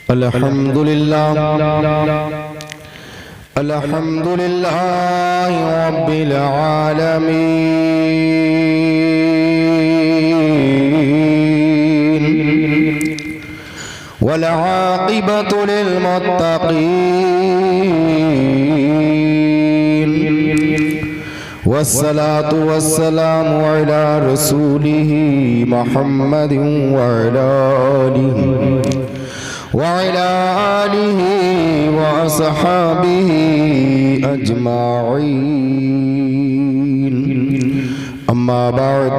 अल्हम्दुलिल्लाह अल्हम्दुलिल्लाह रब्बिल आलमीन वल आक़िबतु लिल मुत्तक़ीन वस्सलातु वस्सलामु अला रसूलिही मुहम्मदिन व अला आलिहि व अस्हाबिहि अजमाईन। अम्मा बाद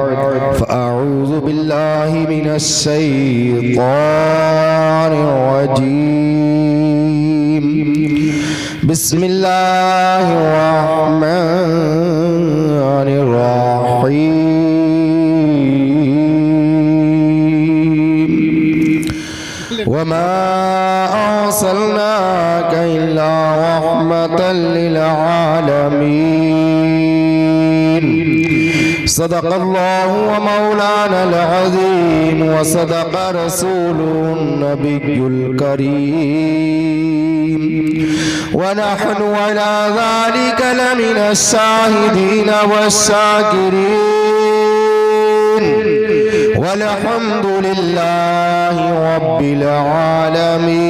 फ़अऊज़ु बिल्लाहि मिनश शैतानिर रजीम। बिस्मिल्लाहिर रहमानिर रहीम। वमा अर्सलनाका इल्ला रहमतल लिल आलमीन। सदक़ल्लाहु व मौलानल अज़ीम व सदक़ रसूलुन नबियुल करीम व नहनु अला ज़ालिका लमिनश शाहिदीन वश्शाकिरीन वल्हम्दुलिल्लाहि रब्बिल आलमीन।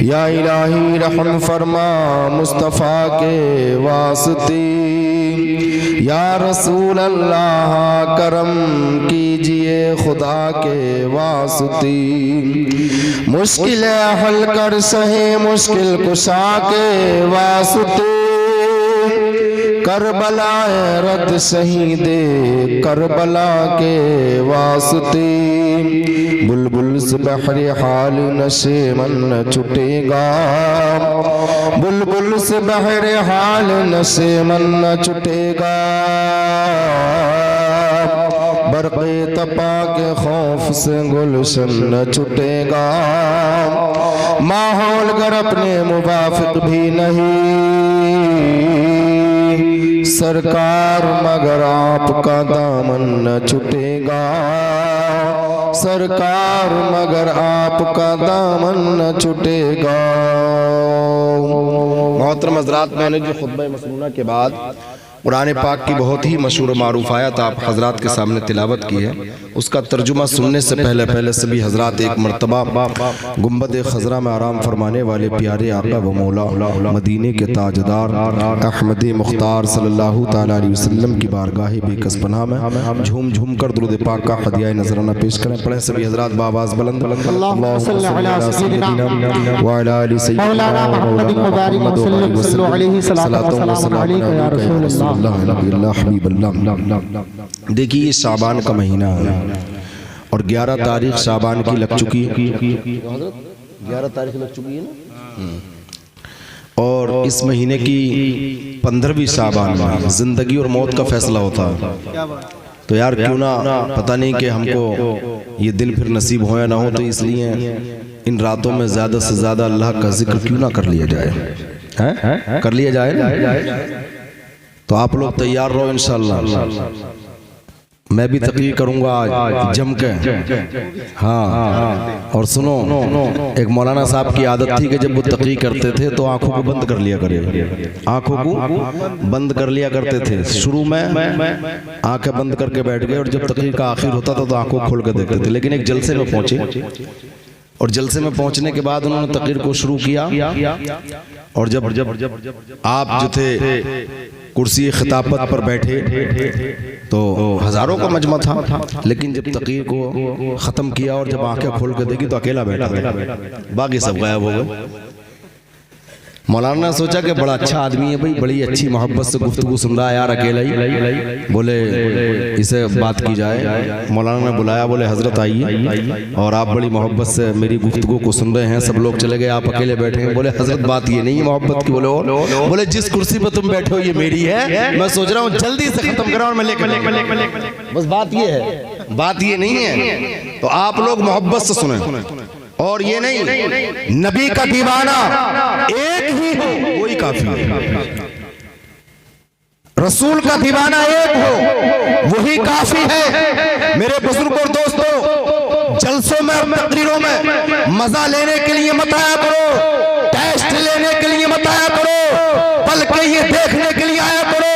या इलाही रहम फरमा मुस्तफ़ा के वास्ते, या रसूल अल्लाह करम कीजिए खुदा के वास्ते। मुश्किल हल कर सहे मुश्किल कुशा के वास्ते। करबला रद शहीदे करबला के वास्ते। बुलबुल से बहरे हाल नशे मन छुटेगा, बुलबुल से बहरे हाल नशे मन छुटेगा। बरक़े तपा के खौफ से गुलशन न छुटेगा। माहौल गर अपने मुवाफिक भी नहीं सरकार मगर आपका दामन न छुटेगा। सरकार मगर आपका दामन न छुटेगा। मोहतरम हज़रात, मैंने जो खुतबा मसनूना के बाद कुरान पाक की बहुत ही मशहूर मारूफ आयत आप हजरात के सामने तिलावत की है, उसका तर्जुमा सुनने से पहले सभी हजरात एक मरतबा गुंबद खजरा में आराम फरमाने वाले प्यारे आका व मौला मदीने के ताजदार अहमद मुख्तार सल्लल्लाहु तआला अलैहि वसल्लम की बारगाह बेकस पनाह में झूम झूम कर दुरूद पाक का हदिया नजराना पेश करें। पढ़ें सभी हजरात बावाज़ बुलंद। अल्लाहुम्मा सल्लि अला सय्यिदिना व अला आलि सय्यिदिना मुहम्मदिन मुबारक सल्लल्लाहु अलैहि वसल्लम। देखिए, ये शाबान का महीना है और 11 तारीख शाबान की लग चुकी है। 11 तारीख लग चुकी है ना। और इस महीने की 15वीं शाबान में जिंदगी और मौत का फैसला होता है। तो यार क्यों ना, पता नहीं कि हमको ये दिन फिर नसीब हो या ना हो, तो इसलिए इन रातों में ज्यादा से ज्यादा अल्लाह का जिक्र क्यों ना कर लिया जाए। कर लिया जाए ना। तो आप लोग तैयार रहो इंशाअल्लाह। मैं भी तकरीर करूंगा आज जम के। हाँ, और सुनो, एक मौलाना साहब की आदत थी कि जब वो तकरीर करते थे तो आंखों को बंद कर लिया करे, आंखों को बंद कर लिया करते थे। शुरू में आंखें बंद करके बैठ गए और जब तकरीर का आखिर होता था तो आंखों खोल कर देखते थे। लेकिन एक जलसे में पहुंचे और जलसे में पहुंचने के बाद उन्होंने तकरीर को शुरू किया। और जब आप जो थे कुर्सी खिताबत पर बैठे तो हजारों का मजमा था, लेकिन जब तकरीर को ख़त्म किया और जब आंखें खोल के देखी तो अकेला बैठा, बाकी सब गायब हो गए। मौलाना ने सोचा कि बड़ा अच्छा आदमी है भाई, बड़ी अच्छी मोहब्बत से गुफ्तगू सुन रहा है यार अकेला ही, बोले इसे बात की जाए। मौलाना ने बुलाया, बोले हजरत आइए, और आप बड़ी मोहब्बत से मेरी गुफ्तगू को सुन रहे हैं, सब लोग चले गए, आप अकेले बैठे हैं। बोले हजरत बात ये नहीं है मोहब्बत की। बोले जिस कुर्सी पर तुम बैठे हो ये मेरी है, मैं सोच रहा हूँ जल्दी से खत्म करा और मैं लेकर बस बात ये है, बात ये नहीं है। तो आप लोग मोहब्बत से सुने। और ये नहीं, नबी का दीवाना एक ही हो वही काफी है। रसूल का दीवाना एक हो वही काफी है। मेरे बुजुर्गों और दोस्तों, जलसों में मजा लेने के लिए मत आया करो, टेस्ट लेने के लिए मत आया करो, बल्कि ये देखने के लिए आया करो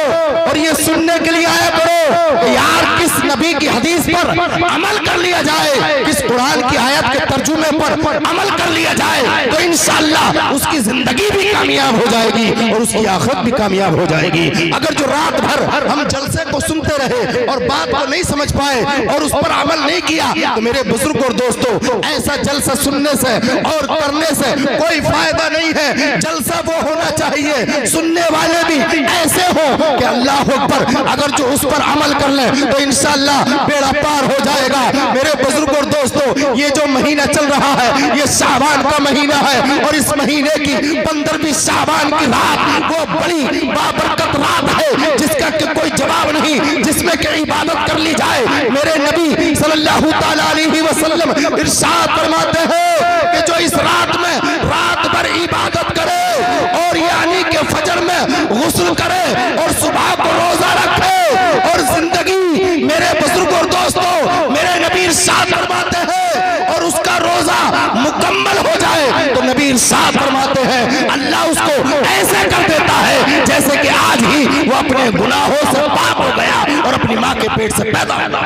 और ये सुनने के लिए आया करो कि यार किस नबी की हदीस पर अमल कर लिया जाए, किस कुरान की आयत के तर्जुमे पर अमल कर लिया जाए तो इंशाअल्लाह उसकी जिंदगी भी कामयाब हो जाएगी और उसकी आखिरत भी कामयाब हो जाएगी। अगर जो रात भर हम जलसे को सुनते रहे और बात को नहीं समझ पाए और उस पर अमल नहीं किया तो मेरे बुजुर्ग और दोस्तों, ऐसा जलसा सुनने से और करने से कोई फायदा नहीं है। जलसा वो होना चाहिए सुनने वाले भी ऐसे हो कि अल्लाह अकबर, अगर जो उस पर अमल कर ले तो इंशाअल्लाह बेड़ा पार हो जाएगा। मेरे बुजुर्ग और दोस्तों, ये जो महीना चल रहा है ये शाबान का महीना है और इस महीने की 15वीं शाबान की रात वो बड़ी बाबरकत रात है जिसका कोई जवाब नहीं, जिसमें कि इबादत कर ली जाए। मेरे नबी सल्लल्लाहु ताला अलैहि वसल्लम इरशाद फरमाते हैं कि जो इस रात में रात भर इबादत करे और यानी कि फजर में गुस्ल करे और सुबह को रोजा रखे और जिंदगी, मेरे बुजुर्ग और दोस्तों, मेरे नबी इरशाद फरमाते हैं और उसका रोजा मुकम्मल हो जाए तो नबी इरशाद फरमाते हैं अल्लाह उसको ऐसे कर देता है जैसे कि आज ही वो अपने गुनाहों से पाक हो गया और अपनी माँ के पेट से पैदा हुआ।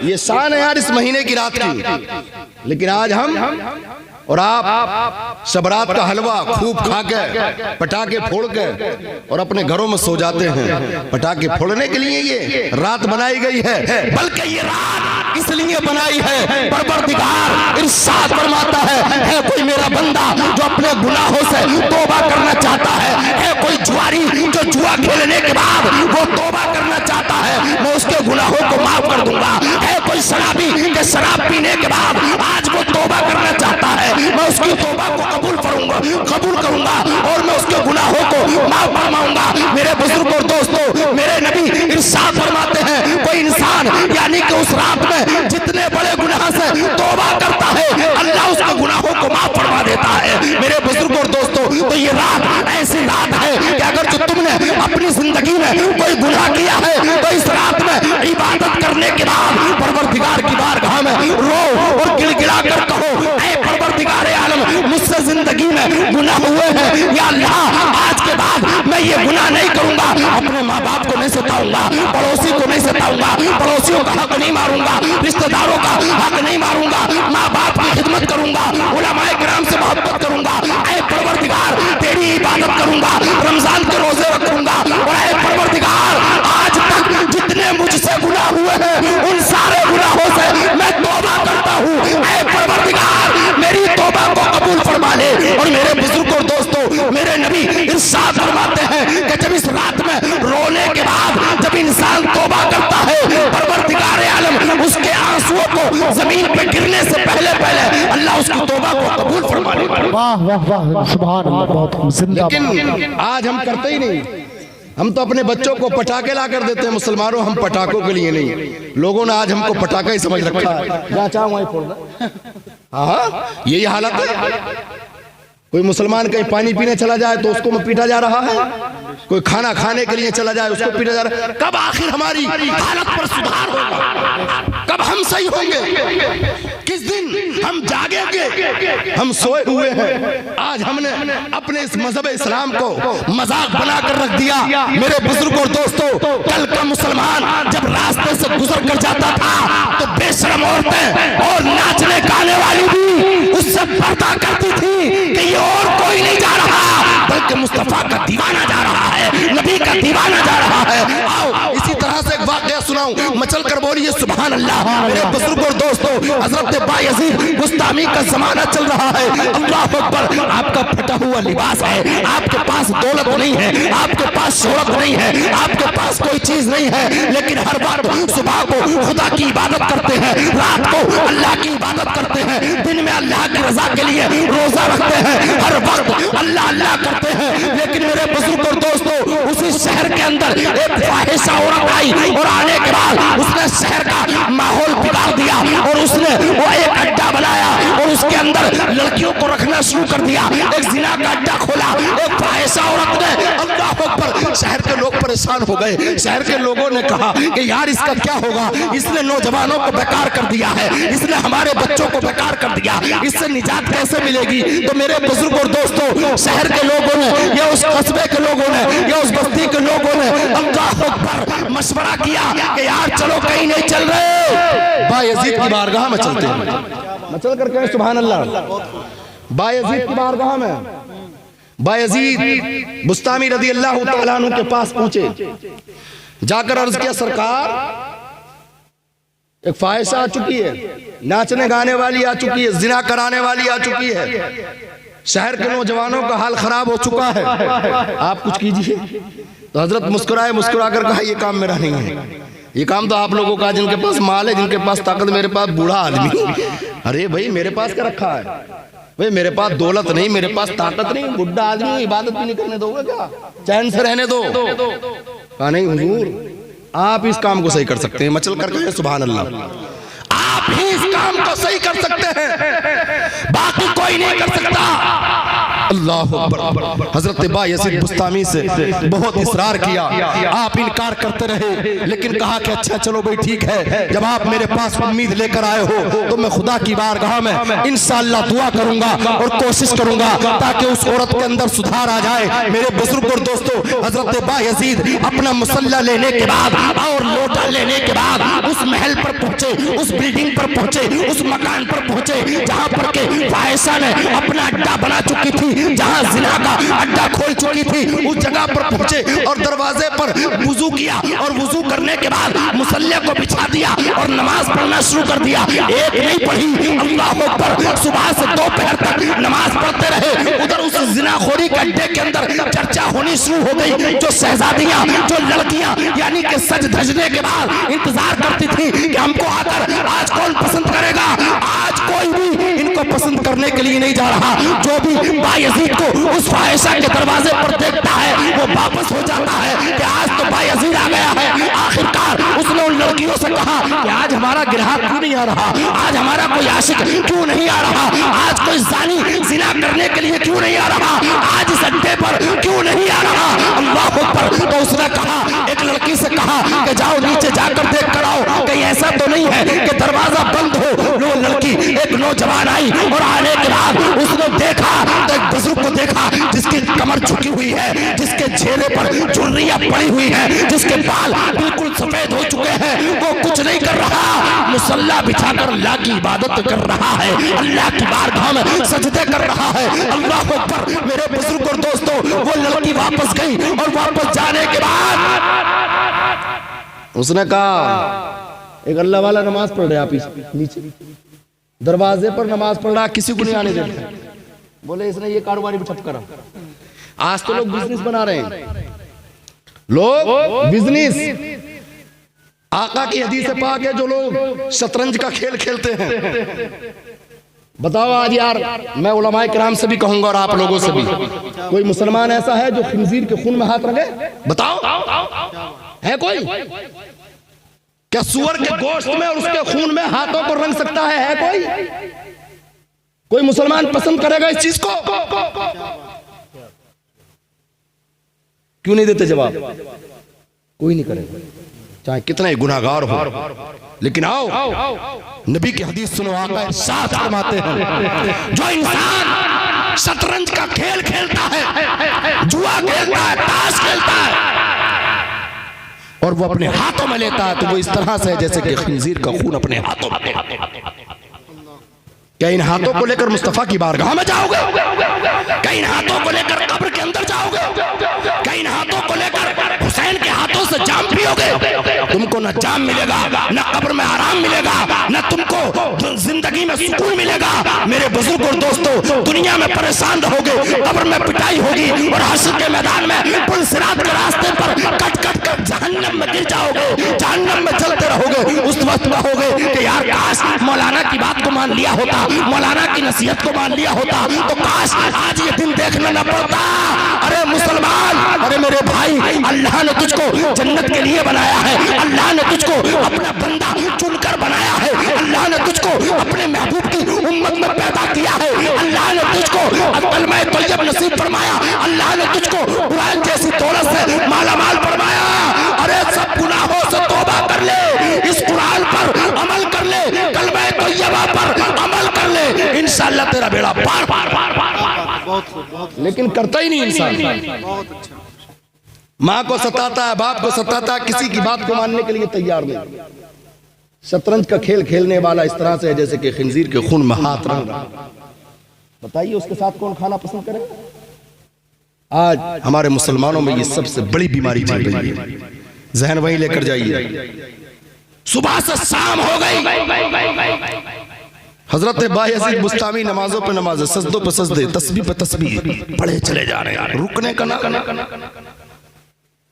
ये शान है यार इस महीने की रात की। लेकिन आज हम और आप शबरात का हलवा खूब खा के पटाखे फोड़ के और अपने घरों में सो जाते हैं। पटाखे फोड़ने के लिए ये रात बनाई गई है, बल्कि ये रात इसलिए बनाई है, परवरदिगार इरशाद फरमाता है कोई मेरा बंदा जो अपने गुनाहों से तौबा करना चाहता है कोई जुआरी जो जुआ खेलने के बाद वो तौबा करना चाहता है मैं उसके गुनाहों को माफ कर दूंगा, है कोई शराबी के शराब पीने के बाद आज वो तौबा करना चाहता है मैं उसकी तौबा को कबूल करूंगा और मैं उसके गुनाहों को माफ फरमाऊंगा। मेरे बुजुर्ग और दोस्तों, मेरे नबी इरशाद फरमाते हैं कोई इंसान यानी कि उस रात में जितने बड़े गुनाह से तौबा करता है अल्लाह उसके गुनाहों को माफ फरमा देता है। मेरे बुजुर्ग और दोस्तों, तो ये रात ऐसी रात है कि अगर जो तुमने अपनी जिंदगी में कोई गुनाह किया है तो इस रात में इबादत करने के बाद परवरदिगार की बारगाह में रो और गिड़गिड़ा कर कहो ऐ परवरदिगार आलम, मुझसे जिंदगी में गुनाह हुए हैं, या अल्लाह आज के बाद मैं ये गुनाह नहीं करूंगा, अपने माँ बाप को नहीं सताऊंगा, पड़ोसी को नहीं सताऊंगा, पड़ोसियों का हक नहीं मारूंगा, रिश्तेदारों का हक नहीं मारूंगा, माँ बाप की खिदमत करूंगा, उलमाए किराम से मोहब्बत करूंगा, ऐ परवरदिगार तेरी इबादत करूंगा, रमजान के रोजे रखूंगा और ऐ परवरदिगार आज तक जितने मुझसे गुनाह हुए हैं उन सारे गुनाहों से मैं तौबा करता हूँ, ऐ परवरदिगार मेरी तौबा को कबूल फरमा ले। और मेरे बुजुर्ग और दोस्तों, मेरे नबी इरशाद फरमाते हैं कि जब इस रात में रोने के बाद जब इंसान तौबा करता है परवरदिगार आलम उसके आंसुओं को जमीन पे गिरने से पहले अल्लाह उसकी तौबा को कबूल फरमा लेता है। वाह वाह वाह, सुभान अल्लाह, बहुत जिंदाबाद। लेकिन आज हम करते ही नहीं, हम तो अपने बच्चों को पटाखे ला कर देते हैं। मुसलमानों, हम पटाखों के लिए नहीं, लोगों ने आज हमको पटाखा ही समझ रखा है, जहाँ चाहूँ वहीं फोड़ना। हाँ, यही हालत है। कोई मुसलमान कहीं पानी पीने चला जाए तो उसको पीटा जा रहा है, कोई खाना खाने के लिए चला जाए उसको पीटा जा रहा है। कब आखिर हमारी हालत पर सुधार होगा? कब हम सही होंगे? किस दिन हम जागेंगे? हम सोए हुए हैं। आज हमने अपने इस मजहब इस्लाम को मजाक बनाकर रख दिया। मेरे बुजुर्ग और दोस्तों, कल का मुसलमान जब रास्ते से गुजर कर जाता था तो बेशरम औरतें और नाचने गाने वाली भी उससे पर्दा करती थी कि ये और कोई नहीं जा रहा बल्कि मुस्तफा का दीवाना जा रहा है, नबी का दीवाना जा रहा है। आओ इसी तरह से एक वाकया सुनाऊं, मचल कर बोलिए सुभान अल्लाह। मेरे बुजुर्ग और दोस्तों, हजरत बायजीद बुस्तामी का जमाना चल रहा है। अल्लाह अकबर, आपका फटा हुआ लिबास है, आपके पास दौलत नहीं है, आपके पास शोहरत नहीं है, आपके पास कोई चीज नहीं है, लेकिन हर वक्त सुबह को खुदा की इबादत करते हैं, रात को अल्लाह की इबादत करते हैं, दिन में अल्लाह की रजा के लिए रोजा रखते हैं, हर वक्त अल्लाह अल्लाह करते हैं। लेकिन मेरे बुजुर्ग और दोस्तों, उसी शहर के अंदर एक फाहिशा औरत आई और आने के बाद उसने शहर का माहौल बिगाड़ दिया और उसने वो एक अड्डा बनाया और उसके अंदर लड़कियों को रखना करना शुरू कर दिया, एक जिना का अड्डा खोला, एक फाहिशा औरत ने, अल्लाह अकबर। शहर के लोग परेशान हो गए। शहर के लोगों ने कहा कि यार इसका क्या होगा, इसने नौजवानों को बेकार कर दिया है, इसने हमारे बच्चों को बेकार कर दिया, इससे निजात कैसे मिलेगी। तो मेरे बुजुर्ग और दोस्तों, शहर के लोगों ने या उस कस्बे के लोगों ने या उस बस्ती के लोगों ने अल्लाह अकबर मशवरा किया कि यार चलो कहीं नहीं चल रहे, बायजीद की बारगाह में चलते हैं। मचल कर कहें सुभान अल्लाह। बायजीद की बारगाह में बायजीद बुस्तामी रज़ी अल्लाह तआला अन्हु के पास पहुंचे, जाकर अर्ज किया सरकार एक फाहिशा आ चुकी है, नाचने गाने वाली आ चुकी है, जिना कराने वाली आ चुकी है, शहर के नौजवानों का हाल खराब हो चुका है, आप कुछ कीजिए। तो हजरत मुस्कुराए, मुस्कुरा कर कहा ये काम मेरा नहीं है, ये काम तो आप लोगों का, जिनके पास माल है, जिनके पास ताकत। मेरे पास बूढ़ा आदमी, अरे भाई मेरे पास क्या रखा है भाई, मेरे पास दौलत नहीं, मेरे पास ताकत नहीं, बुढ़ा आदमी, इबादत भी नहीं करने दोगे क्या, चैन से रहने दो। कहा नहीं हुजूर आप इस काम को सही कर सकते हैं। मचल कर कहें सुभान अल्लाह। आप ही इस काम को सही कर सकते हैं, बाकी कोई नहीं कर सकता। अल्लाह अकबर। हजरत बायजीद बुस्तामी से बहुत इसरार किया, आप इनकार करते रहे, लेकिन कहा कि अच्छा चलो भाई ठीक है, जब आप मेरे पास उम्मीद लेकर आए हो तो मैं खुदा की बारगाह में इंशाअल्लाह दुआ करूंगा और कोशिश करूंगा ताकि उस औरत के अंदर सुधार आ जाए। मेरे बुजुर्ग और दोस्तों, हजरत बायजीद अपना मुसल्ला लेने के बाद और लोटा लेने के बाद उस महल पर पहुंचे, उस बिल्डिंग पर पहुंचे, उस मकान पर पहुंचे जहां पर के फाहिशा ने अपना अड्डा बना चुकी थी, जहां जिना का अड्डा खोल चुकी थी। उस जगह पर पहुंचे और दरवाजे पर वुजू किया और वुजू करने के बाद मुसल्ले को बिछा दिया और नमाज पढ़ना शुरू कर दिया। एक नहीं पढ़ी, अल्लाह अकबर, सुबह से दोपहर तक नमाज पढ़ते रहे। उधर उस जिनाखोरी के अड्डे के अंदर चर्चा होनी शुरू हो गई। जो शहजादियां, जो लड़कियां यानी कि सज धजने के बाद इंतजार करती थी कि हमको आकर आज कौन पसंद करेगा, आज कोई भी इनको पसंद करने के लिए नहीं जा रहा। जो भी बायजीद को उस फाहिशा के दरवाजे पर देखता है वो वापस हो जाता है कि आज तो बायजीद आ गया है। आखिरकार उसने उन लड़कियों से कहा कि आज हमारा ग्राहक क्यों नहीं आ रहा, आज हमारा कोई आशिक क्यों नहीं आ रहा, आज कोई जानी जिना करने के लिए क्यों नहीं आ रहा, आज इस अड्डे पर क्यों नहीं आ रहा। अल्लाह अकबर। तो उसने कहा, एक लड़की से कहा कि जाओ नीचे जाकर देख कर आओ, कहीं ऐसा तो नहीं है कि दरवाजा बंद हो। वो लड़की, एक नौजवान आई और आने के बाद उसने देखा तो एक बुजुर्ग को देखा जिसकी कमर झुकी हुई है, जिसके चेहरे पर चुनरियां पड़ी हुई है, जिसके बाल बिल्कुल सफेद हो चुके हैं। वो कुछ नहीं कर रहा, मुसल्ला बिछाकर अल्लाह की इबादत कर रहा है, अल्लाह की बारगाह में सजदे कर रहा है। अल्लाह अकबर। मेरे बुजुर्ग और दोस्तों, वो लड़की वापस गई और वापस जाने के बाद उसने कहा एक अल्लाह वाला नमाज पढ़ रहा है नीचे दरवाजे पर नमाज पढ़ रहा, किसी को नहीं आने देता। बोले इसने ये कारोबारी भी ठप करा। आज तो लोग बिजनेस बना रहे हैं, लोग बिजनेस। आका की हदीस पाक है, जो लोग शतरंज का खेल खेलते हैं। बताओ आज यार, मैं उलमाए किराम से भी कहूंगा और आप लोगों से भी, कोई मुसलमान ऐसा है जो खिंजीर के खून में हाथ रखे? बताओ, है कोई? क्या सुअर के गोश्त में और उसके खून में हाथों को रंग सकता है कोई? कोई मुसलमान पसंद करेगा इस चीज को? क्यों नहीं देते जवाब? कोई नहीं करेगा, चाहे कितना ही गुनाहगार हो। लेकिन आओ नबी की हदीस सुनो, आका इरशाद फरमाते हैं, जो इंसान शतरंज का खेल खेलता है, जुआ खेलता है, ताश खेलता है और वो अपने हाथों में लेता है, तो वो इस तरह से है जैसे कि खंजीर का खून अपने हाथों में। क्या इन हाथों को लेकर मुस्तफा की बारगाह में जाओगे? क्या इन हाथों को लेकर कब्र के अंदर जाओगे? क्या इन हाथों को लेकर हुसैन के हाथों से जाम पियोगे? तुमको न जाम मिलेगा, न कब्र में आराम मिलेगा, न तुमको जिंदगी में सुकून मिलेगा। मेरे बुजुर्ग और दोस्तों, दुनिया में परेशान रहोगे, कब्र में पिटाई होगी और हश्र के मैदान में पुल सिरात के रास्ते पर कट कट कर जहन्नम में गिर जाओगे, जहन्नम में चलते रहोगे। उस वक्त कहोगे कि यार काश मौलाना की बात को मान लिया होता, मौलाना की नसीहत को मान लिया होता, तो काश आज ये दिन देखना न पड़ता। अरे मुसलमान, अरे मेरे भाई, अल्लाह ने तुझको जन्नत के लिए बनाया है, अल्लाह ने तुझको अपना बंदा चुनकर बनाया है, अल्लाह ने तुझको अपने महबूब की उम्मत में पैदा किया है। अल्लाह ने तुझको कलमा तैयब नसीब फरमाया, अल्लाह ने तुझको कुरान जैसी दौलत से मालामाल फरमाया। अरे सब गुनाहों से तौबा कर ले, इस कुरान पर अमल कर ले, कलमा तैयबा पर अमल कर ले, इंशाअल्लाह तेरा बेड़ा पार पार पार पार पार। लेकिन करता ही नहीं इंसान। माँ को सताता है, बाप को सताता है, किसी की बात को मानने के लिए तैयार नहीं। शतरंज का खेल खेलने वाला इस तरह से है जैसे कि खिंजीर के खून में हाथ रंग। बताइए उसके साथ कौन खाना पसंद करे? आज हमारे मुसलमानों में ये सबसे बड़ी बीमारी चल रही है। जहन वहीं लेकर जाइए। सुबह से शाम हो गई, हजरत बायजीद बुस्तामी नमाजों पे नमाज, सजदों पे सजदे, तस्बीह पे तस्बीह पढ़े चले जा रहे हैं, रुकने का ना।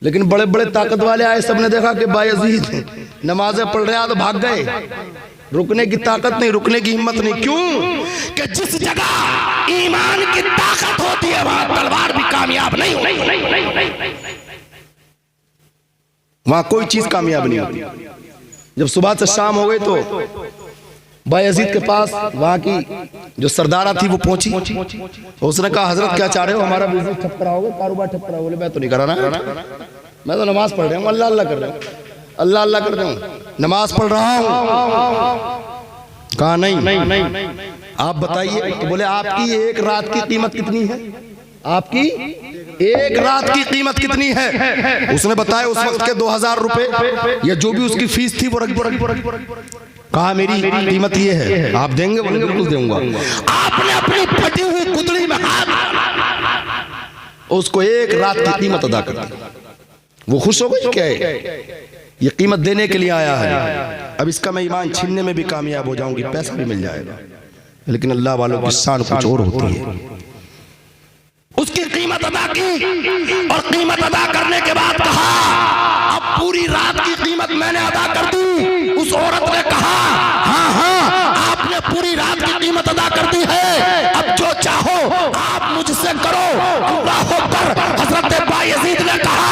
लेकिन बड़े बड़े ताकत वाले आए, सबने देखा कि बायजीद नमाजें पढ़ रहे हैं तो भाग गए। रुकने की ताकत नहीं, रुकने की हिम्मत नहीं। क्यों? कि जिस जगह ईमान की ताकत होती है वहां तलवार भी कामयाब नहीं होती, वहां कोई चीज कामयाब नहीं होती। जब सुबह से शाम हो गई तो बायजीद के पास वहां की जो सरदारा थी वो पहुंची। उसने कहा हजरत क्या चाह रहे हो, हमारा बिजनेस ठप कराओगे, कारोबार ठप कराओगे? बोले मैं तो नहीं कराना, मैं तो नमाज पढ़ रहा हूँ, अल्लाह अल्लाह कर रहा हूँ, अल्लाह अल्लाह कर रहा हूँ, नमाज पढ़ रहा हूँ। कहा नहीं आप बताइए। तो बोले आपकी एक रात की कीमत कितनी है? आपकी एक रात की कीमत कितनी है? उसने बताया उस वक्त के 2000 रुपए या जो भी उसकी फीस थी वो रख। कहा मेरी कीमत ये है, आप देंगे? बोले बिल्कुल दूंगा। आपने अपनी फटी हुई कुतड़ी में हाथ, उसको एक रात की कीमत अदा कर दी। वो खुश हो गई, क्या है ये कीमत देने के लिए आया है, अब इसका मैं ईमान छीनने में भी कामयाब हो जाऊंगी, पैसा भी मिल जाएगा। लेकिन अल्लाह वालों की शान कुछ और होती है। उसकी कीमत अदा की और कीमत अदा करने के बाद कहा अब पूरी रात की कीमत मैंने अदा कर दी। उस औरत ने कहा हाँ हाँ आपने पूरी रात की कीमत अदा कर दी है, अब जो चाहो आप मुझसे करो। अल्लाह अकबर। हजरत बायजीद ने कहा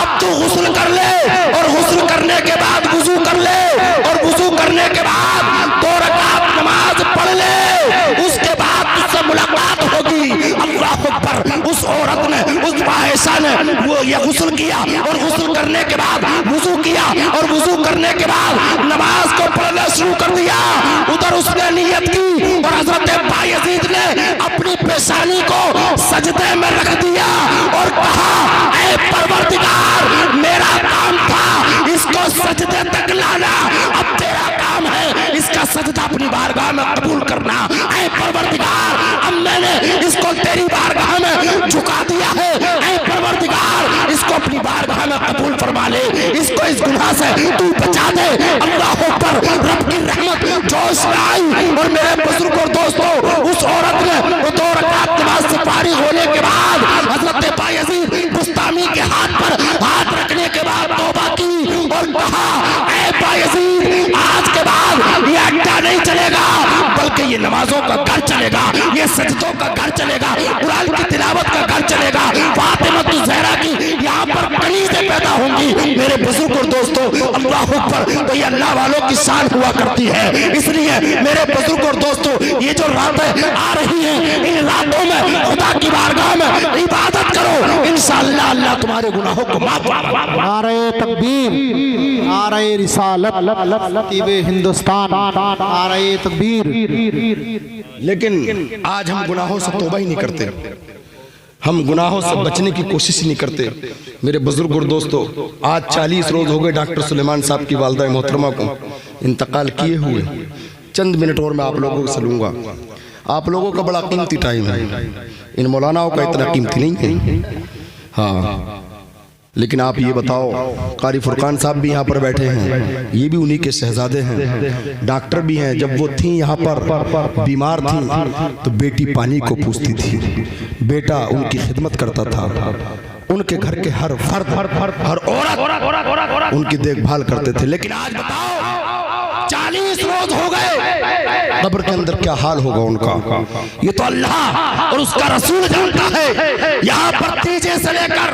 अब तू गुस्ल कर ले और गुस्ल करने के बाद वुजू कर ले और वुजू करने के बाद 2 रकात नमाज पढ़ ले, उसके बाद तुझसे मुलाकात होगी। अल्लाह अकबर। उस औरत ने, उस बायसा ने वो ये गुस्ल किया और गुस्ल करने के बाद वुजू किया और वुजू करने के बाद नमाज को पढ़ना शुरू कर दिया। उधर उसने नियत की और हजरत बायजीद ने अपनी पेशानी को सजदे में रख दिया और कहा ऐ परवरदिगार मेरा काम था इसको सजदे तक लाना, अब तेरा काम है इसका सजदा अपनी बारगाह में कबूल करना। ऐ परवरदिगार अब मैंने इसको तेरी बारगाह में झुका दिया है, ऐ परवरदिगार इसको अपनी बारगाह में कबूल फरमा ले, इसको इस गुनाह से तू बचा दे। अल्लाह अकबर। रब की रहमत जोश में आई और मेरे बुजुर्ग और दोस्तों उस औरत ने वो 2 रकात नमाज से फारिग होने के बाद हजरत बायजीद बुस्तामी के हाथ पर हाथ रखने के बाद तौबा की और कहा ऐ बायजीद आज के बाद ये अड्डा नहीं चलेगा बल्कि ये नमाजों का घर चलेगा, ये सजदों का घर चलेगा, कुरान की तिलावत का घर चलेगा। फातिमा ज़हरा की यहाँ पर कनीज़ें पैदा होंगी। मेरे बुजुर्ग और दोस्तों अल्लाह अकबर। तो ये अल्लाह वालों की शान हुआ करती है। इसलिए मेरे बुजुर्ग और दोस्तों ये जो रातें आ रही हैं इन रातों में खुदा की बारगाह में इबादत करो, इंशाअल्लाह अल्लाह तुम्हारे गुनाहों को माफ फरमाएगा। नारे तकबीर, नारे रिसालत, खतीबे हिंदुस्तान, नारे तकबीर। लेकिन आज हम गुनाहों से तौबा ही नहीं करते, हम गुनाहों से बचने की कोशिश ही नहीं करते। मेरे बुजुर्ग और दोस्तों आज 40 रोज हो गए डॉक्टर सुलेमान साहब की वालदा मोहतरमा को इंतकाल किए हुए। चंद मिनट और मैं आप लोगों से लूंगा। आप लोगों का बड़ा कीमती टाइम है, इन मौलानाओं का इतना कीमती नहीं है। हाँ लेकिन आप ये बताओ कारी फुरकान साहब भी यहाँ पर बैठे हैं, ये भी उन्हीं के शहजादे हैं, डॉक्टर भी हैं। जब वो थी यहाँ पर बीमार थी तो बेटी पानी को पूछती थी, बेटा उनकी खिदमत करता था, उनके घर के हर फर्द हर औरत उनकी देखभाल करते थे। लेकिन आज बताओ 40 रोज हो गए, कब्र के अंदर क्या हाल होगा उनका, ये तो अल्लाह और उसका रसूल जानता है। यहाँ पर 30 से लेकर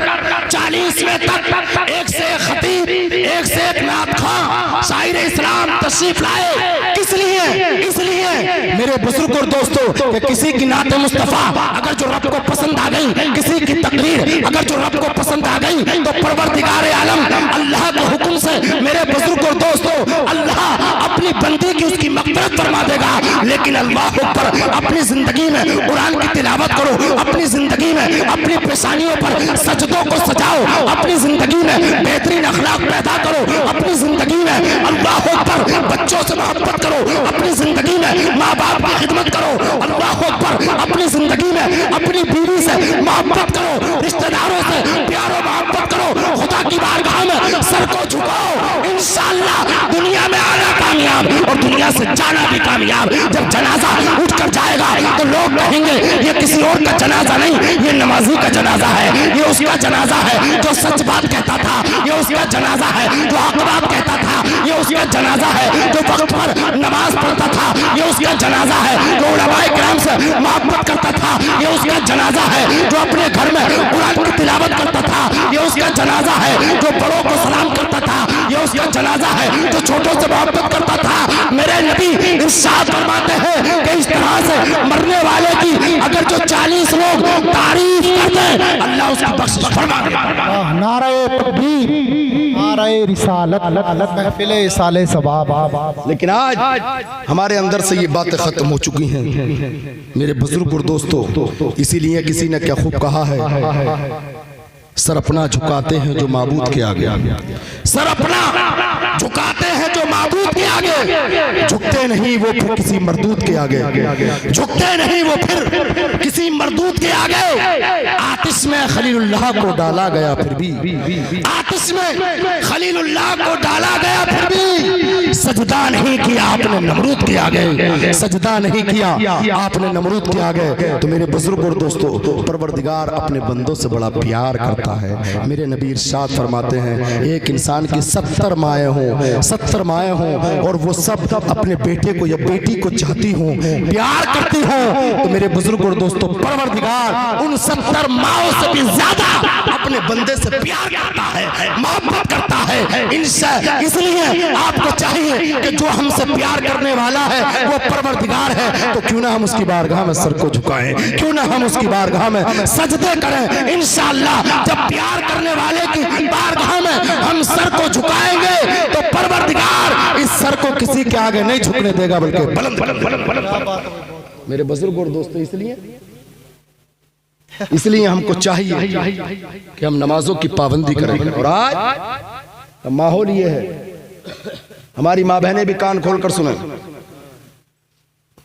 40वें तक एक से एक खतीब, एक से एक नात खां, शायर इस्लाम तशरीफ लाए। किस लिए? इसलिए मेरे बुजुर्ग और दोस्तों कि किसी की नात मुस्तफा अगर जो रब को पसंद आ गई, किसी की तकरीर अगर जो रब को पसंद आ गई, तो परवरदिगार आलम अल्लाह के हुक्म से मेरे बुजुर्ग और दोस्तों अल्लाह अपनी बंदी की उसकी मग़फ़िरत फरमा देगा। लेकिन अल्लाह पर अपनी जिंदगी में कुरान की तिलावत करो, अपनी जिंदगी में अपनी पेशानियों पर सजदों को सजाओ, अपनी जिंदगी में बेहतरीन अखलाक पैदा करो, अपनी जिंदगी में अल्लाह पर बच्चों से मोहब्बत करो, अपनी जिंदगी में माँ बाप की खिदमत करो, अल्लाह पर अपनी जिंदगी में अपनी बीवी से मोहब्बत करो, रिश्तेदारों से प्यारो मोहब्बत करो, खुदा की बारगाह में सर को झुकाओ, इंशाअल्लाह दुनिया में आना कामयाब और दुनिया से जाना भी कामयाब। जब जनाजा उठ कर जाएगा तो लोग कहेंगे ये किसी और का जनाजा नहीं, ये नमाजी का जनाजा है, ये उसका जनाजा है जो सच बात कहता था, ये उसका जनाजा है जो हक बात कहता था, ये उसका जनाजा है जो वक्त पर नमाज पढ़ता था, ये उसका जनाजा है जो उलमाए किराम से मोहब्बत करता था, ये उसका जनाजा है जो अपने घर में कुरान की तिलावत करता था, ये उसका जनाजा है जो बड़ों को सलाम करता था, ये उसका जनाजा है जो छोटों से मोहब्बत करता था। मेरे नबी इरशाद फरमाते हैं कि इस तरह से मरने वाले की अगर जो 40 लोग तारीफ करते हैं अल्लाह उसकी बख्शिश फरमा देगा। नारे तकबीर, नारे रिसालत, महफिले इसाले सवाब। लेकिन आज हमारे अंदर से ये बातें खत्म हो चुकी हैं मेरे बुजुर्ग और दोस्तों। इसीलिए किसी ने क्या खूब कहा है, सर अपना झुकाते हैं जो माबूद के आगे, सर अपना झुकाते हैं जो माबूद के आगे, झुकते नहीं वो फिर किसी मरदूद के आगे, झुकते नहीं वो फिर किसी मरदूद के आगे। आतिश में खलीलुल्लाह को डाला गया फिर भी, आतिश में खलीलुल्लाह को डाला गया फिर भी सजदा नहीं किया आपने नमरूद के आगे, सजदा नहीं किया आपने नमरूद के आगे। तो मेरे बुजुर्ग और दोस्तों परवरदिगार अपने बंदों से बड़ा प्यार करता है। मेरे नबी इरशाद फरमाते हैं एक इंसान की 70 माएँ हों, 70 माएँ हों और वो सब अपने बेटे को या बेटी को चाहती हों, प्यार करती हों, तो मेरे बुजुर्ग और दोस्तों परवरदिगार उन 70 माओं से भी ज्यादा अपने बंदे से प्यार करता है, मोहब्बत करता है। इनसे इसलिए आपको चाहिए कि जो हमसे प्यार करने वाला है वो परवरदिगार है, तो क्यों ना हम उसकी बारगाह में सर को झुकाएं, क्यों ना हम उसकी बारगाह में सजदे करें। इंशाअल्लाह जब प्यार करने वाले की बारगाह में हम सर को झुकाएंगे तो परवरदिगार इस सर को किसी के आगे नहीं झुकने देगा, बल्कि बुलंद बुलंद बुलंद बुलंद। मेरे बुजुर्ग और दोस्तों इसलिए हमको चाहिए कि हम नमाजों की पाबंदी करें। और आज माहौल ये है, हमारी माँ बहनें भी कान खोलकर सुने,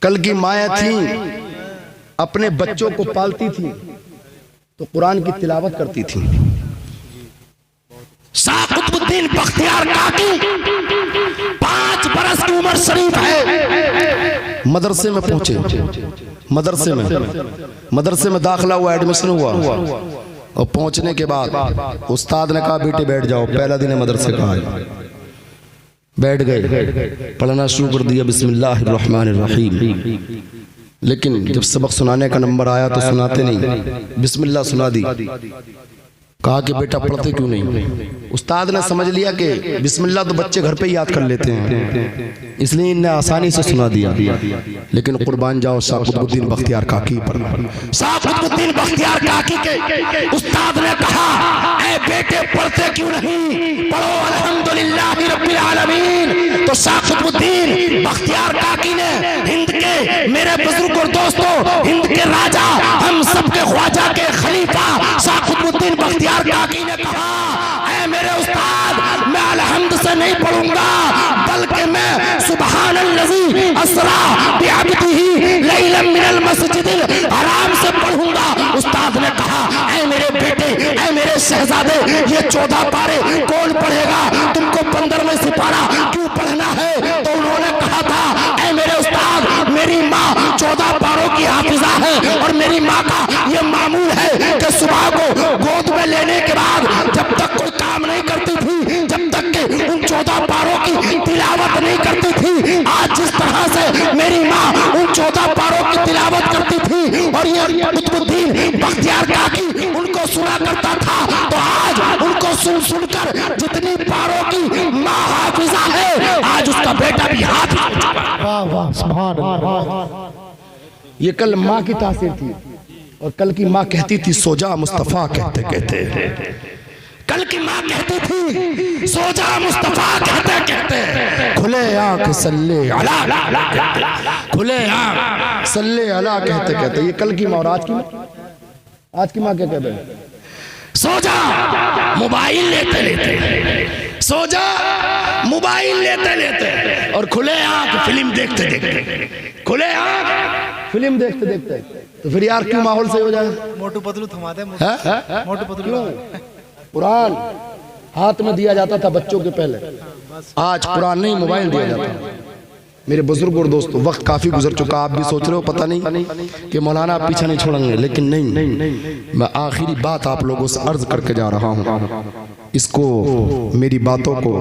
कल की माएँ थी अपने बच्चों को पालती थी तो कुरान की तिलावत करती थी। शाह कुतुबुद्दीन बख्तियार काकी 5 बरस की उम्र शरीफ है, मदरसे में पहुंचे, मदरसे में दाखिला हुआ, एडमिशन हुआ और पहुंचने के बाद उस्ताद ने कहा बेटे बैठ जाओ, पहला दिन मदरसे का है, बैठ गए, पढ़ना शुरू कर दिया बिस्मिल्लाहिर्रहमानिर्रहीम। लेकिन जब सबक सुनाने का नंबर आया तो सुनाते नहीं, बिस्मिल्लाह सुना दी। कहा कि बेटा पढ़ते क्यों नहीं? उस्ताद ने समझ लिया कि बिस्मिल्लाह तो बच्चे घर पे याद कर लेते हैं, इसलिए इन्हें आसानी से सुना दिया। लेकिन कुर्बान जाओ शाह कुतुबुद्दीन बख्तियार काकी पर। शाह कुतुबुद्दीन बख्तियार काकी के उस्ताद ने कहा ऐ बेटे पढ़ते क्यों नहीं, पढ़ो अल्हम्दुलिल्लाहि रब्बिल आलमीन। तो शाह कुतुबुद्दीन बख्तियार काकी ने हिंद के, मेरे बुजुर्ग और दोस्तों, हिंद के राजा, हम सबके ख्वाजा के खलीफा शाह कुतुबुद्दीन बख्तियार काकी ने कहा ऐ मेरे उस्ताद, मैं अलहम्द से नहीं पढ़ूंगा बल्कि मैं सुबहानल्लज़ी अस्रा बिअब्दिही लैलन मिनल मस्जिदिल हराम से पढ़ूंगा। उस्ताद ने कहा ऐ मेरे बेटे, ऐ मेरे शहजादे, ये 14 पारे कौन पढ़ेगा, तुमको 15वें सिपारा क्यों पढ़ना है? तो उन्होंने कहा था ऐ मेरे उस्ताद, मेरी माँ 14 पारों की हाफिजा है और मेरी माँ का ये मामूल है कि सुबह को गोद में लेने के बाद जब तक कोई काम नहीं करती थी, जब तक के उन 14 पारों की तिलावत नहीं करती थी, आज जिस तरह से मेरी माँ उन 14 पारों की तिलावत करती थी और ये कुतुबुद्दीन बख्तियार काकी उनको सुना करता था, तो आज उनको सुन सुनकर जितनी पारों की माँ हाफिजा है, आज उसका बेटा भी हाफिज हो चुका है। वाह वाह सुभान अल्लाह। ये कल माँ की तासीर थी, और कल की माँ कहती थी सो जा मुस्तफा कहते कहते, कल की माँ कहती थी सो जा मुस्तफा कहते कहते, खुले आंख सल्ले अला, खुले आंख सल्ले अला कहते कहते। ये कल की माँ। और आज की माँ क्या कहते हैं? सो जा मोबाइल लेते लेते, सो जा मोबाइल लेते लेते, और खुले आंख फिल्म देखते देखते, खुले आंख फिल्म देखते देखते। तो फिर यार क्यों माहौल सही हो जाए? मोटू पतलू थमाते, मोटू पतलू। कुरान हाथ में दिया जाता था बच्चों के पहले, आज कुरान नहीं मोबाइल दिया जाता है। मेरे बुजुर्ग और दोस्तों, वक्त काफी गुजर चुका, आप भी सोच रहे हो पता नहीं कि मौलाना आप पीछे नहीं छोड़ेंगे, लेकिन नहीं, मैं आखिरी बात आप लोगों से अर्ज करके जा रहा हूँ। इसको, मेरी बातों को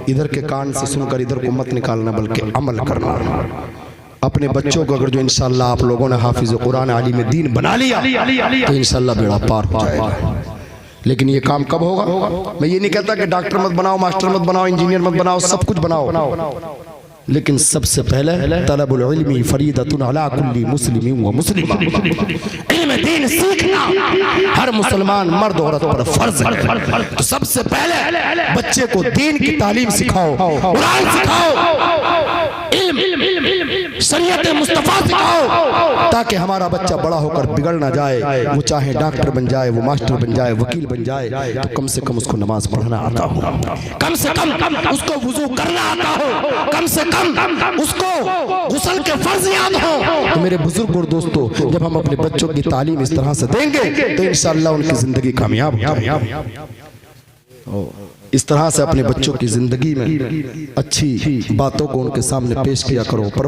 इधर के कान से सुनकर इधर को मत निकालना, बल्कि अमल करना। अपने बच्चों को अगर जो इंशाअल्लाह आप लोगों ने हाफिज कुरान आलिम दीन बना लिया तो इंशाअल्लाह बेड़ा पार हो जाएगा। लेकिन ये काम कब होगा? मैं ये नहीं कहता कि डॉक्टर मत बनाओ, मास्टर मत बनाओ, इंजीनियर मत बनाओ, सब कुछ बनाओ, लेकिन सबसे पहले तलबुल इल्मी फरीदतुन अला कुल्ली मुस्लिम व मुस्लिमा, इल्म दीन सीखना हर मुसलमान मर्द औरत पर फर्ज है। तो सबसे पहले बच्चे को दीन की तालीम सिखाओ, कुरान सिखाओ, इल्म शरीयत मुस्तफा सिखाओ, ताकि हमारा बच्चा बड़ा होकर बिगड़ ना जाए। वो चाहे डॉक्टर बन जाए, वो मास्टर बन जाए, वकील बन जाए, तो कम से कम उसको नमाज पढ़ना आता हो, कम से कम उसको वुजू करना आता हो, कम से कम उसको गुस्ल के फर्ज याद हो। तो मेरे बुजुर्ग और दोस्तों, जब हम अपने बच्चों की तालीम इस तरह से देंगे तो इंशाअल्लाह उनकी जिंदगी कामयाब हो जाएगी। इस तरह से अपने बच्चों की जिंदगी में अच्छी बातों को उनके सामने पेश किया करो।